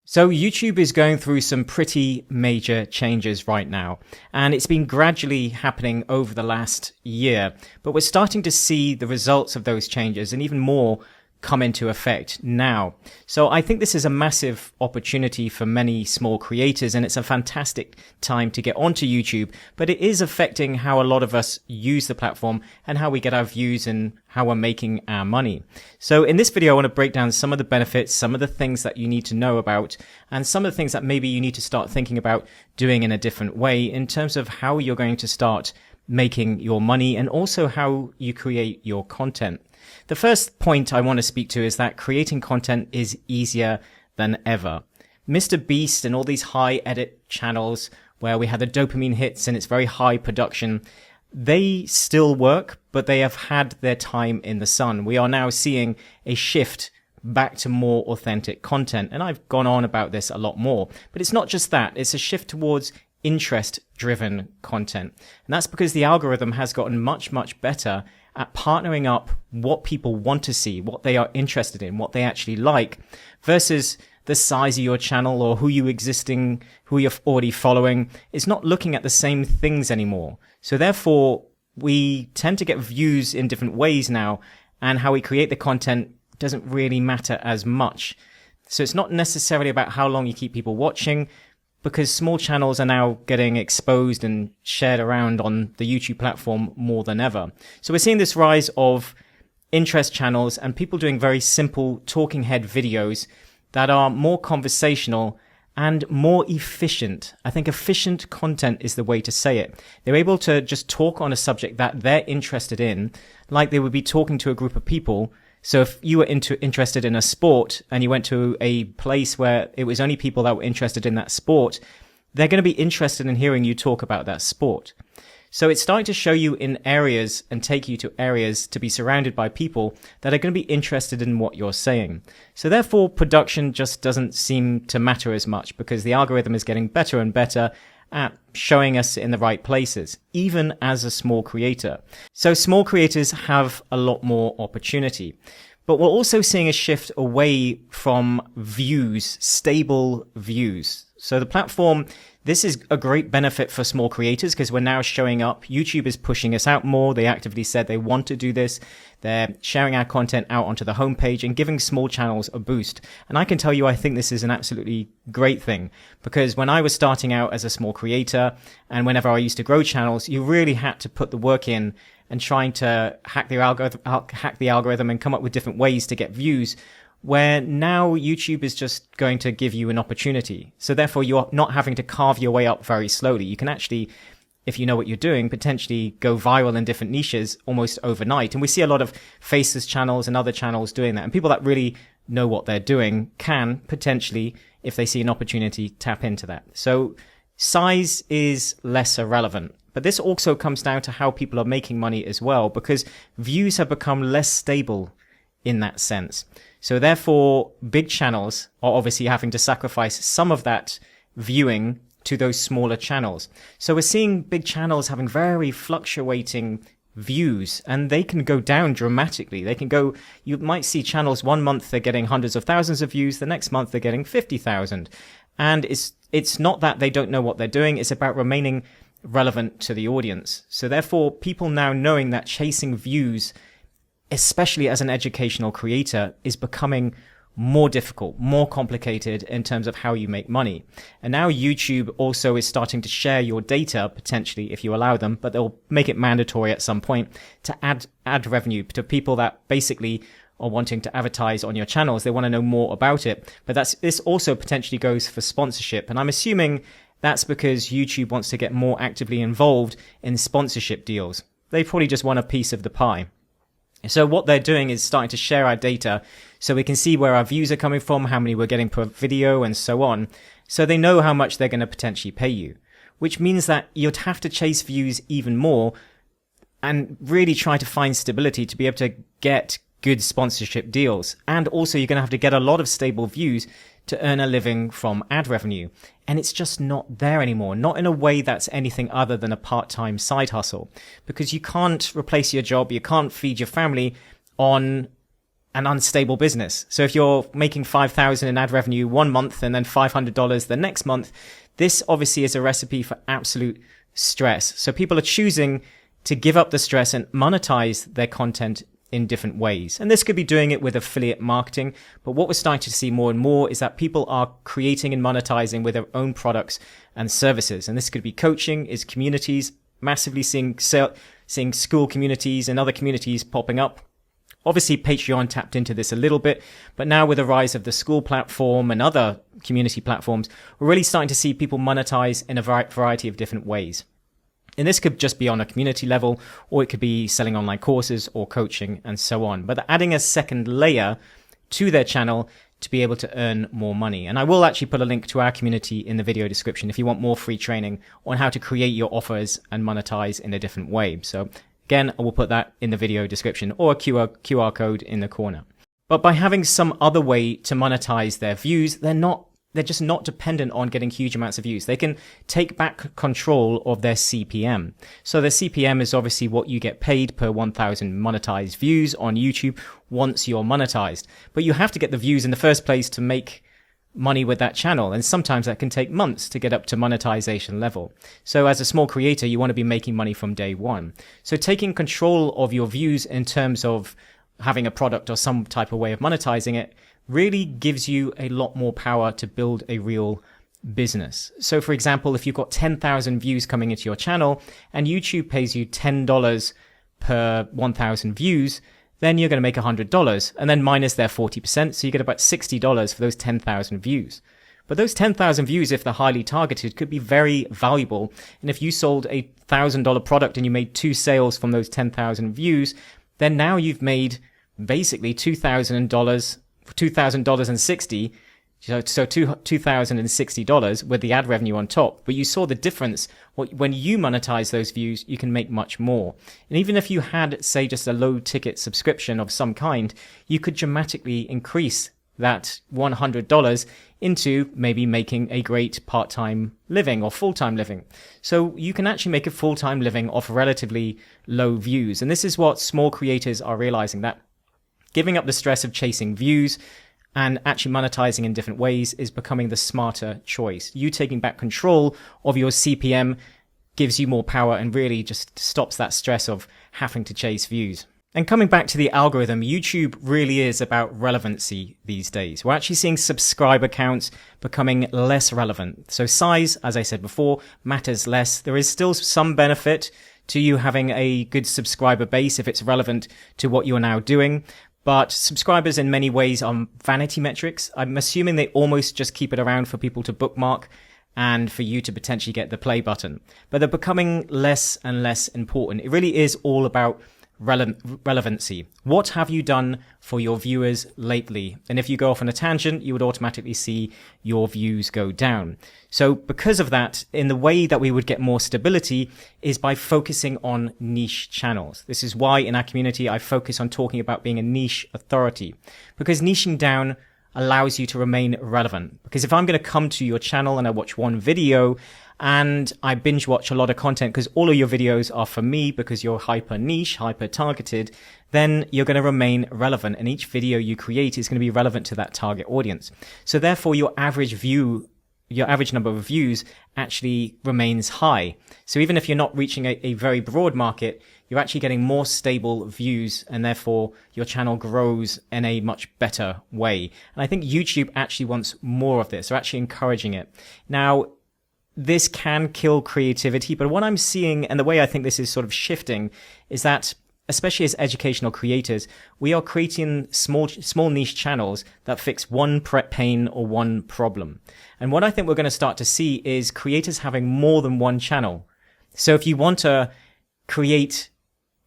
So YouTube is going through some pretty major changes right now, and it's been gradually happening over the last year, but we're starting to see the results of those changes and even more come into effect now. So I think this is a massive opportunity for many small creators, and it's a fantastic time to get onto YouTube, but it is affecting how a lot of us use the platform and how we get our views and how we're making our money. So in this video, I want to break down some of the benefits, some of the things that you need to know about, and some of the things that maybe you need to start thinking about doing in a different way in terms of how you're going to start making your money and also how you create your content. The first point I want to speak to is that creating content is easier than ever. Mr. Beast and all these high edit channels where we had the dopamine hits and it's very high production, they still work, but they have had their time in the sun. We are now seeing a shift back to more authentic content. And I've gone on about this a lot more, but it's not just that. It's a shift towards interest-driven content. And that's because the algorithm has gotten much, much better at partnering up what people want to see, what they are interested in, what they actually like, versus the size of your channel or who you're already following. It's not looking at the same things anymore. So therefore, we tend to get views in different ways now, and how we create the content doesn't really matter as much. So it's not necessarily about how long you keep people watching, because small channels are now getting exposed and shared around on the YouTube platform more than ever. So we're seeing this rise of interest channels and people doing very simple talking head videos that are more conversational and more efficient. I think efficient content is the way to say it. They're able to just talk on a subject that they're interested in, like they would be talking to a group of people. So if you were interested in a sport and you went to a place where it was only people that were interested in that sport, they're going to be interested in hearing you talk about that sport. So it's starting to show you in areas and take you to areas to be surrounded by people that are going to be interested in what you're saying. So therefore, production just doesn't seem to matter as much because the algorithm is getting better and better at showing us in the right places, even as a small creator. So small creators have a lot more opportunity. But we're also seeing a shift away from views, stable views. So the platform, this is a great benefit for small creators because we're now showing up. YouTube is pushing us out more. They actively said they want to do this. They're sharing our content out onto the homepage and giving small channels a boost. And I can tell you, I think this is an absolutely great thing because when I was starting out as a small creator and whenever I used to grow channels, you really had to put the work in and trying to hack the algorithm and come up with different ways to get views, where now YouTube is just going to give you an opportunity. So therefore, you're not having to carve your way up very slowly. You can actually, if you know what you're doing, potentially go viral in different niches almost overnight. And we see a lot of faceless channels and other channels doing that. And people that really know what they're doing can potentially, if they see an opportunity, tap into that. So size is less irrelevant. But this also comes down to how people are making money as well, because views have become less stable in that sense. So therefore, big channels are obviously having to sacrifice some of that viewing to those smaller channels. So we're seeing big channels having very fluctuating views, and they can go down dramatically. They can go, you might see channels 1 month they're getting hundreds of thousands of views, the next month they're getting 50,000. And it's not that they don't know what they're doing, it's about remaining relevant to the audience. So therefore, people now knowing that chasing views, especially as an educational creator, is becoming more difficult, more complicated in terms of how you make money. And now YouTube also is starting to share your data, potentially, if you allow them, but they'll make it mandatory at some point to add revenue to people that basically are wanting to advertise on your channels. They want to know more about it. But this also potentially goes for sponsorship. And I'm assuming that's because YouTube wants to get more actively involved in sponsorship deals. They probably just want a piece of the pie. So what they're doing is starting to share our data so we can see where our views are coming from, how many we're getting per video, and so on. So they know how much they're going to potentially pay you, which means that you'd have to chase views even more and really try to find stability to be able to get good sponsorship deals. And also you're going to have to get a lot of stable views to earn a living from ad revenue. And it's just not there anymore, not in a way that's anything other than a part-time side hustle, because you can't replace your job, you can't feed your family on an unstable business. So if you're making $5,000 in ad revenue one month and then $500 the next month, this obviously is a recipe for absolute stress. So people are choosing to give up the stress and monetize their content in different ways. And this could be doing it with affiliate marketing. But what we're starting to see more and more is that people are creating and monetizing with their own products and services. And this could be coaching, is communities, massively seeing school communities and other communities popping up. Obviously, Patreon tapped into this a little bit, but now with the rise of the school platform and other community platforms, we're really starting to see people monetize in a variety of different ways. And this could just be on a community level, or it could be selling online courses or coaching and so on. But they're adding a second layer to their channel to be able to earn more money. And I will actually put a link to our community in the video description if you want more free training on how to create your offers and monetize in a different way. So again, I will put that in the video description or a QR code in the corner. But by having some other way to monetize their views, they're just not dependent on getting huge amounts of views. They can take back control of their CPM. So their CPM is obviously what you get paid per 1,000 monetized views on YouTube once you're monetized. But you have to get the views in the first place to make money with that channel. And sometimes that can take months to get up to monetization level. So as a small creator, you want to be making money from day one. So taking control of your views in terms of having a product or some type of way of monetizing it really gives you a lot more power to build a real business. So for example, if you've got 10,000 views coming into your channel and YouTube pays you $10 per 1,000 views, then you're going to make $100 and then minus their 40%. So you get about $60 for those 10,000 views. But those 10,000 views, if they're highly targeted, could be very valuable. And if you sold a $1,000 product and you made 2 sales from those 10,000 views, then now you've made basically $2,060. So $2,060 with the ad revenue on top. But you saw the difference. When you monetize those views, you can make much more. And even if you had, say, just a low ticket subscription of some kind, you could dramatically increase that $100 into maybe making a great part-time living or full-time living. So you can actually make a full-time living off relatively low views. And this is what small creators are realizing, that giving up the stress of chasing views and actually monetizing in different ways is becoming the smarter choice. You taking back control of your CPM gives you more power and really just stops that stress of having to chase views. And coming back to the algorithm, YouTube really is about relevancy these days. We're actually seeing subscriber counts becoming less relevant. So size, as I said before, matters less. There is still some benefit to you having a good subscriber base if it's relevant to what you're now doing. But subscribers in many ways are vanity metrics. I'm assuming they almost just keep it around for people to bookmark and for you to potentially get the play button. But they're becoming less and less important. It really is all about relevancy. What have you done for your viewers lately? And if you go off on a tangent, you would automatically see your views go down. So because of that, in the way that we would get more stability is by focusing on niche channels. This is why in our community, I focus on talking about being a niche authority, because niching down allows you to remain relevant. Because if I'm going to come to your channel and I watch one video and I binge watch a lot of content because all of your videos are for me because you're hyper niche, hyper targeted, then you're going to remain relevant. And each video you create is going to be relevant to that target audience. So therefore your average number of views actually remains high. So even if you're not reaching a very broad market, you're actually getting more stable views and therefore your channel grows in a much better way. And I think YouTube actually wants more of this. They're actually encouraging it. Now, this can kill creativity, but what I'm seeing and the way I think this is sort of shifting is that, especially as educational creators, we are creating small niche channels that fix one pain or one problem. And what I think we're going to start to see is creators having more than one channel. So if you want to create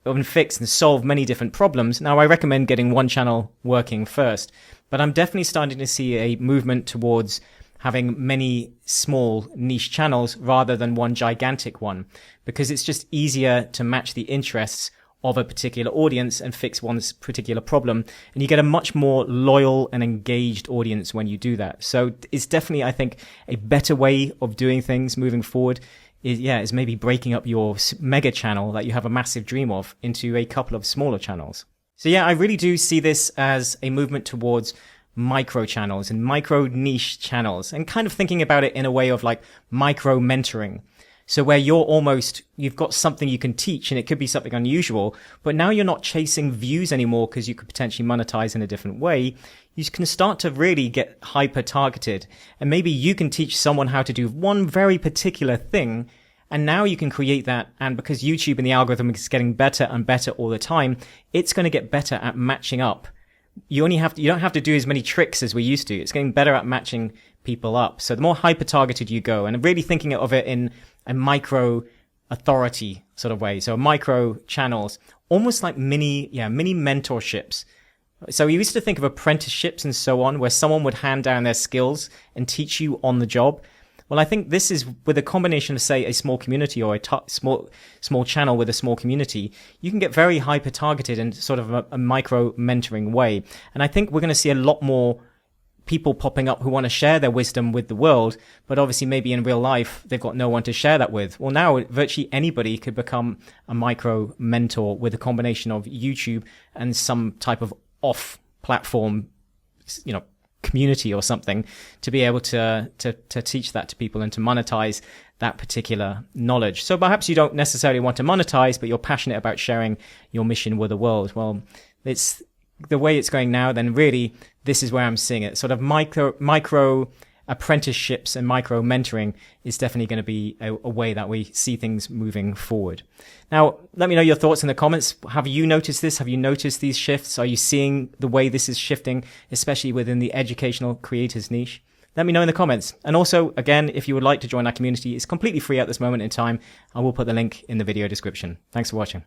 and fix and solve many different problems, now I recommend getting one channel working first. But I'm definitely starting to see a movement towards having many small niche channels rather than one gigantic one, because it's just easier to match the interests of a particular audience and fix one's particular problem. And you get a much more loyal and engaged audience when you do that. So it's definitely, I think, a better way of doing things moving forward is maybe breaking up your mega channel that you have a massive dream of into a couple of smaller channels. So yeah, I really do see this as a movement towards micro channels and micro niche channels, and kind of thinking about it in a way of like micro mentoring. So where you've got something you can teach, and it could be something unusual, but now you're not chasing views anymore because you could potentially monetize in a different way. You can start to really get hyper targeted, and maybe you can teach someone how to do one very particular thing. And now you can create that. And because YouTube and the algorithm is getting better and better all the time, it's going to get better at matching up. You don't have to do as many tricks as we used to. It's getting better at matching people up. So the more hyper targeted you go, and really thinking of it in a micro authority sort of way. So micro channels, almost like mini mentorships. So we used to think of apprenticeships and so on, where someone would hand down their skills and teach you on the job. Well, I think this is with a combination of, say, a small community or small channel with a small community, you can get very hyper targeted in sort of a micro mentoring way. And I think we're going to see a lot more people popping up who want to share their wisdom with the world, but obviously maybe in real life, they've got no one to share that with. Well, now virtually anybody could become a micro mentor with a combination of YouTube and some type of off platform, community or something, to be able to teach that to people and to monetize that particular knowledge. So perhaps you don't necessarily want to monetize, but you're passionate about sharing your mission with the world. Well, it's the way it's going now, then really this is where I'm seeing it. Sort of micro apprenticeships and micro mentoring is definitely going to be a way that we see things moving forward. Now, let me know your thoughts in the comments. Have you noticed this? Have you noticed these shifts? Are you seeing the way this is shifting, especially within the educational creators niche? Let me know in the comments. And also, again, if you would like to join our community, it's completely free at this moment in time. I will put the link in the video description. Thanks for watching.